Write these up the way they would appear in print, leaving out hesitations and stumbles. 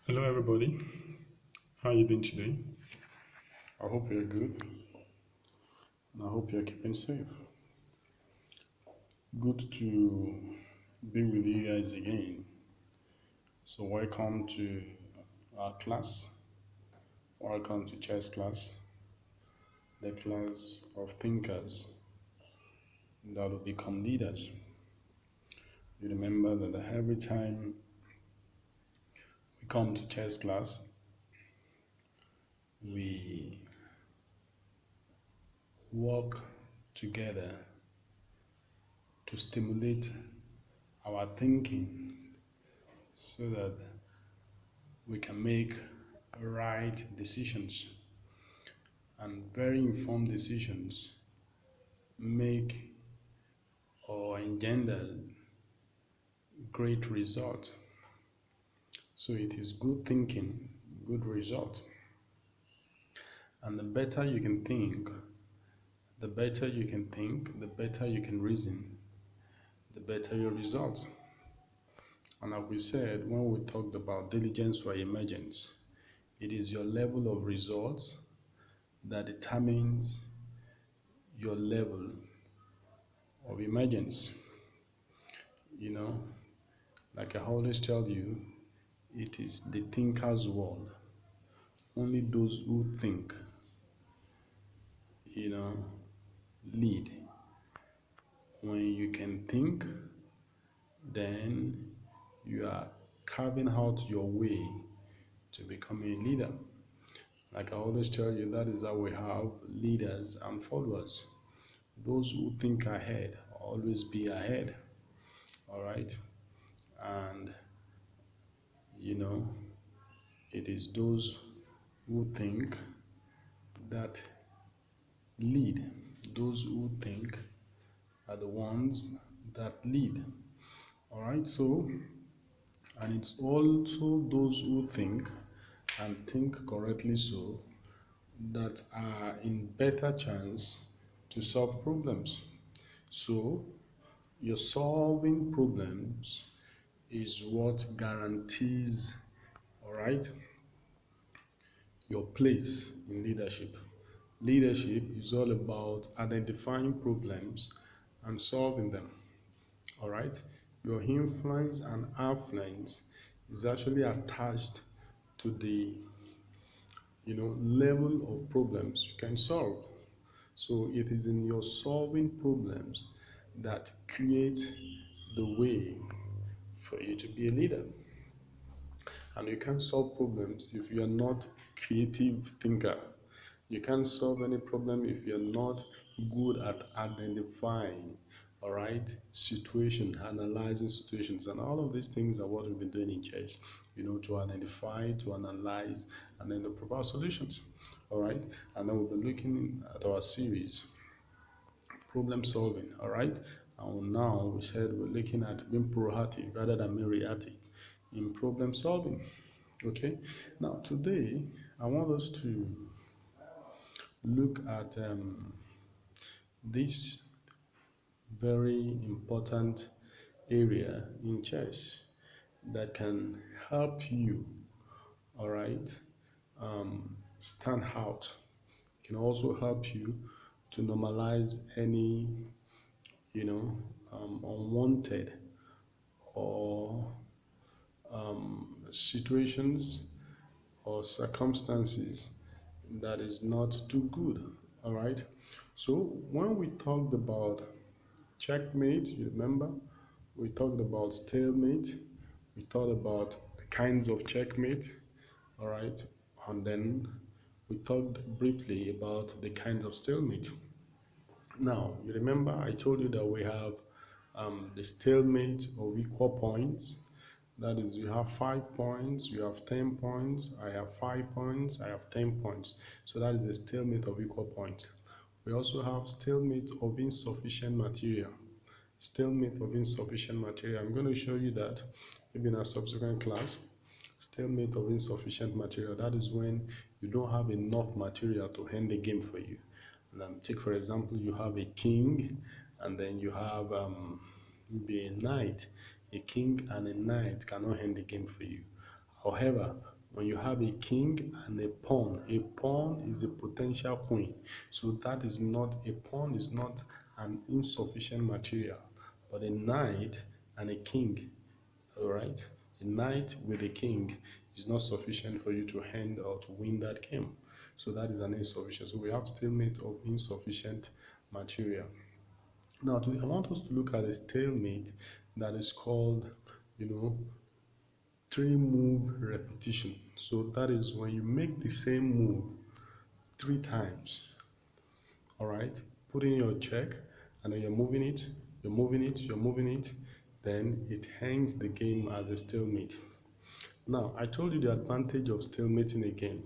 Hello, everybody. How are you doing today? I hope you're good and I hope you're keeping safe. Good to be with you guys again. So, welcome to our class. Welcome to chess class, the class of thinkers that will become leaders. You remember that every time we come to chess class, we work together to stimulate our thinking so that we can make right decisions and very informed decisions make or engender great results. So it is good thinking, good result. And the better you can think, the better you can reason, the better your results. And like we said when we talked about diligence for emergence, it is your level of results that determines your level of emergence. You know, like I always tell you, it is the thinker's world. Only those who think, you know, lead. When you can think, then you are carving out your way to become a leader. Like I always tell you, that is how we have leaders and followers. Those who think ahead always be ahead. All right. And you know, it is those who think that lead. Those who think are the ones that lead. All right. So, and it's also those who think and think correctly so that are in better chance to solve problems. So your solving problems is what guarantees, all right, your place in leadership. Leadership is all about identifying problems and solving them. All right, your influence and affluence is actually attached to the level of problems you can solve. So it is in your solving problems that create the way for you to be a leader. And you can't solve problems if you are not a creative thinker. You can't solve any problem if you're not good at identifying, all right, situation, analyzing situations. And all of these things are what we've been doing in church, to identify, to analyze, and then to provide solutions. All right. And then we'll be looking at our series problem solving. All right. And now we said we're looking at being proactive rather than being reactive in problem solving. Okay. Now today I want us to look at this very important area in chess that can help you, all right, stand out. It can also help you to normalize any, unwanted or situations or circumstances that is not too good. All right. So when we talked about checkmate, you remember, we talked about stalemate, we talked about the kinds of checkmate. All right. And then we talked briefly about the kinds of stalemate. Now, you remember I told you that we have the stalemate of equal points. That is, you have 5 points, you have 10 points, I have 5 points, I have 10 points. So that is the stalemate of equal points. We also have stalemate of insufficient material. Stalemate of insufficient material. I'm going to show you that maybe in a subsequent class. Stalemate of insufficient material. That is when you don't have enough material to end the game for you. Take for example, you have a king, and then you have maybe a knight. A king and a knight cannot end the game for you. However, when you have a king and a pawn is a potential queen. So that is not, a pawn is not an insufficient material, but a knight and a king, all right, a knight with a king is not sufficient for you to hand or to win that game. So that is an insufficient. So we have stalemate of insufficient material. Now today I want us to look at a stalemate that is called, you know, three move repetition. So that is when you make the same move three times, all right, put in your check, and then you're moving it, you're moving it, you're moving it, then it hangs the game as a stalemate. Now, I told you the advantage of stalemating a game.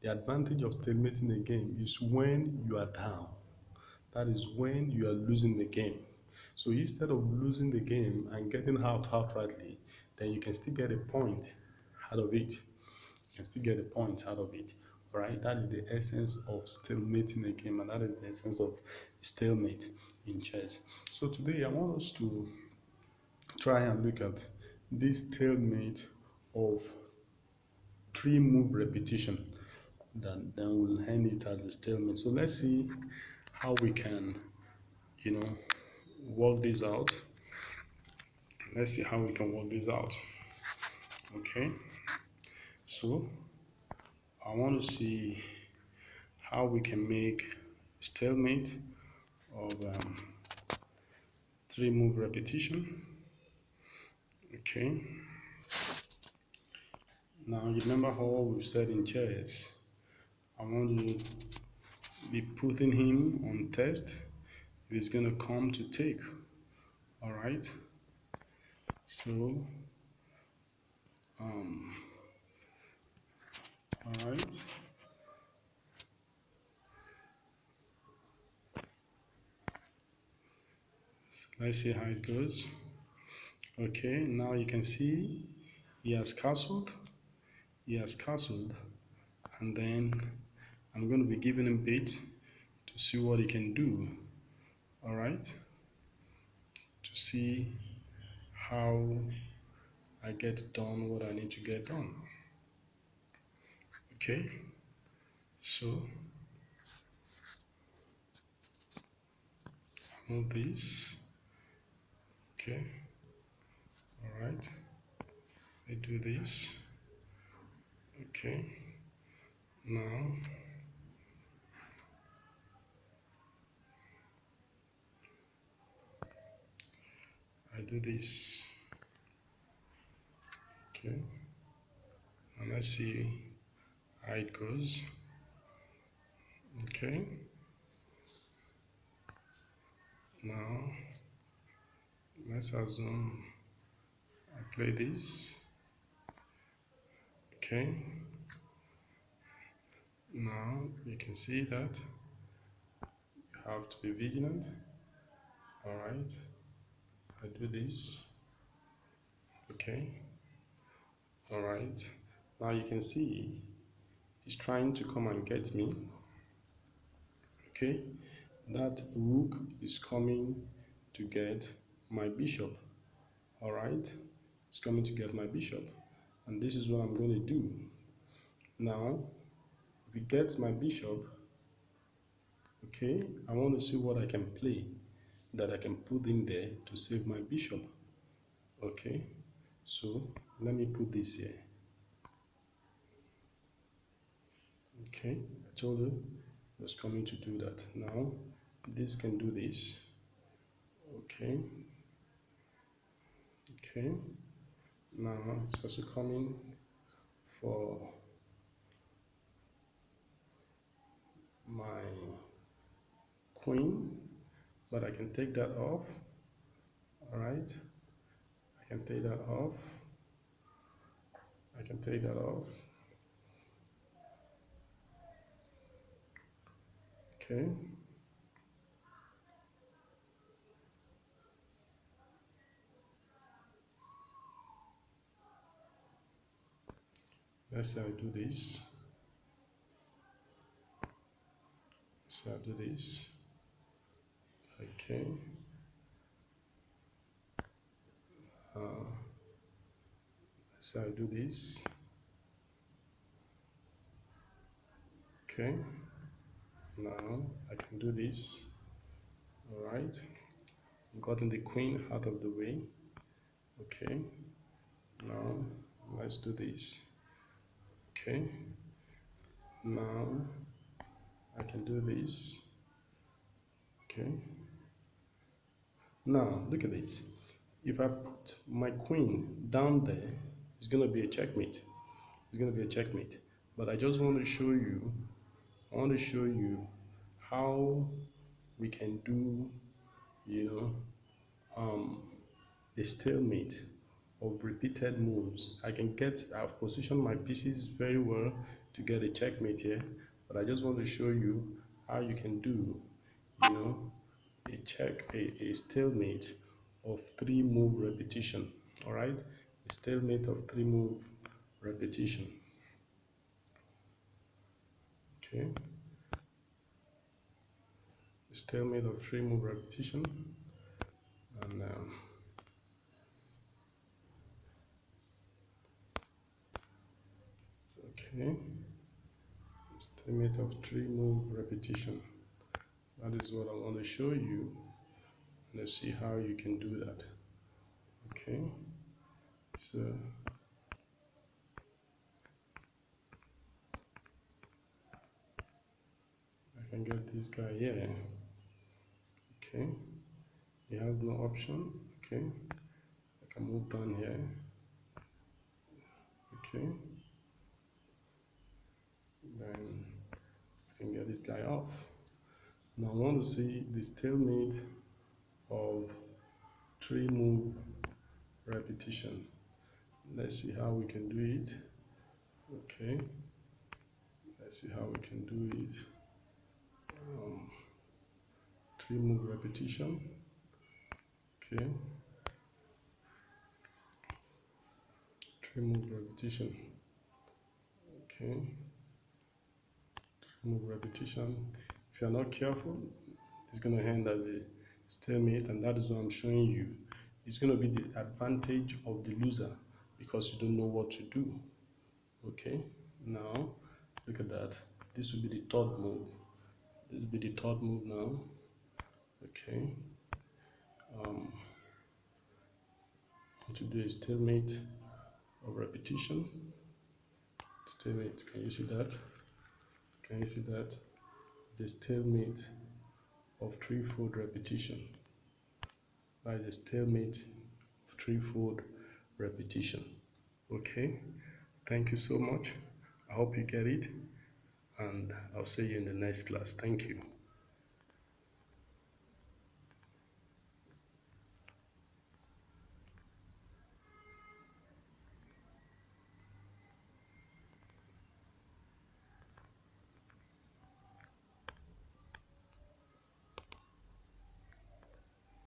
The advantage of stalemating a game is when you are down. That is when you are losing the game. So instead of losing the game and getting out outrightly, then you can still get a point out of it. You can still get a point out of it. All right, that is the essence of stalemating a game, and that is the essence of stalemate in chess. So today I want us to try and look at this stalemate of three move repetition. Then we'll end it as a stalemate. So let's see how we can, you know, work this out. Let's see how we can work this out. Okay, so I want to see how we can make stalemate of three move repetition. Okay, now you remember how we've said in chess, I want to be putting him on test if he's going to come to take. All right, so all right, so let's see how it goes. Okay, now you can see he has castled, and then I'm going to be giving him bait to see what he can do. All right, to see how I get done what I need to get done. Okay, so move this. Okay, all right, I do this. Okay, now I do this. Okay, and let's see how it goes. Okay, now let's assume I play this. Okay, now you can see that you have to be vigilant. All right, I do this. Okay, all right, now you can see he's trying to come and get me. Okay, that rook is coming to get my bishop. All right, it's coming to get my bishop, and this is what I'm going to do. Now if he gets my bishop, okay, I want to see what I can play that I can put in there to save my bishop. Okay, so let me put this here. Okay, I told you I was coming to do that. Now this can do this. Okay, okay, now it's also coming for my queen, but I can take that off. All right, I can take that off. I can take that off. Okay, let's say I do this. So I do this. Okay, so I do this. Okay, now I can do this. All right, gotten the queen out of the way. Okay, now let's do this. Okay, now I can do this. Okay, now look at this. If I put my queen down there, it's gonna be a checkmate. It's gonna be a checkmate. But I just want to show you, I want to show you how we can do, you know, a stalemate of repeated moves. I've positioned my pieces very well to get a checkmate here, but I just want to show you how you can do, you know, a stalemate of 3 move repetition. All right, a stalemate of 3 move repetition. Okay, a stalemate of 3 move repetition, and okay, stalemate of 3 move repetition. That is what I want to show you. Let's see how you can do that. Okay, so I can get this guy here. Okay, he has no option. Okay, I can move down here. Okay, then I can get this guy off. Now I want to see the stalemate of 3 move repetition. Let's see how we can do it. Okay, let's see how we can do it. 3 move repetition. Okay, 3 move repetition. Okay, move repetition. If you're not careful, it's going to end as a stalemate, and that is what I'm showing you. It's going to be the advantage of the loser because you don't know what to do. Okay, now look at that. This will be the 3rd move. This will be the 3rd move now. Okay, to do a stalemate of repetition. Stalemate, can you see that? Can you see that? It's the stalemate of 3-fold repetition. That is a stalemate of 3-fold repetition. Okay, thank you so much. I hope you get it, and I'll see you in the next class. Thank you.